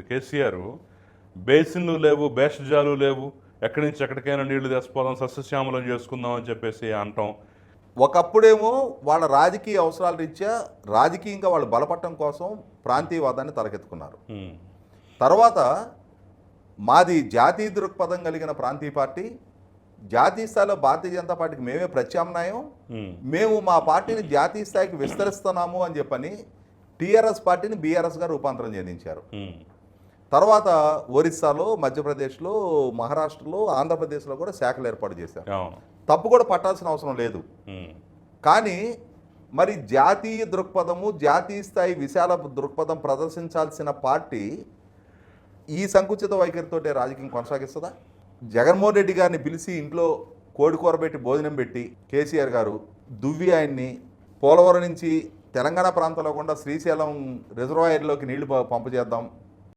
కేసీఆర్ బేసిన్లు లేవు, బేషజాలు లేవు, ఎక్కడి నుంచి ఎక్కడికైనా నీళ్లు తెచ్చిపోదాం, సస్యశ్యామలం చేసుకుందాం అని చెప్పేసి అంటాం. ఒకప్పుడేమో వాళ్ళ రాజకీయ అవసరాల రీత్యా రాజకీయంగా వాళ్ళు బలపడటం కోసం ప్రాంతీయవాదాన్ని తలకెత్తుకున్నారు. తర్వాత మాది జాతీయ దృక్పథం కలిగిన ప్రాంతీయ పార్టీ, జాతీయ స్థాయిలో భారతీయ జనతా పార్టీకి మేమే ప్రత్యామ్నాయం, మేము మా పార్టీని జాతీయ స్థాయికి విస్తరిస్తున్నాము అని చెప్పని టీఆర్ఎస్ పార్టీని బీఆర్ఎస్గా రూపాంతరం చెందించారు. తర్వాత ఒరిస్సాలో, మధ్యప్రదేశ్లో, మహారాష్ట్రలో, ఆంధ్రప్రదేశ్లో కూడా శాఖలు ఏర్పాటు చేశారు. తప్పు కూడా పట్టాల్సిన అవసరం లేదు. కానీ మరి జాతీయ దృక్పథము, జాతీయ స్థాయి విశాల దృక్పథం ప్రదర్శించాల్సిన పార్టీ ఈ సంకుచిత వైఖరితోటే రాజకీయం కొనసాగిస్తుందా? జగన్మోహన్ రెడ్డి గారిని పిలిచి ఇంట్లో కోడికూర పెట్టి భోజనం పెట్టి కేసీఆర్ గారు దువ్వి ఆయన్ని పోలవరం నుంచి తెలంగాణ ప్రాంతంలో కూడా శ్రీశైలం రిజర్వాయర్లోకి నీళ్లు పంపు చేద్దాం,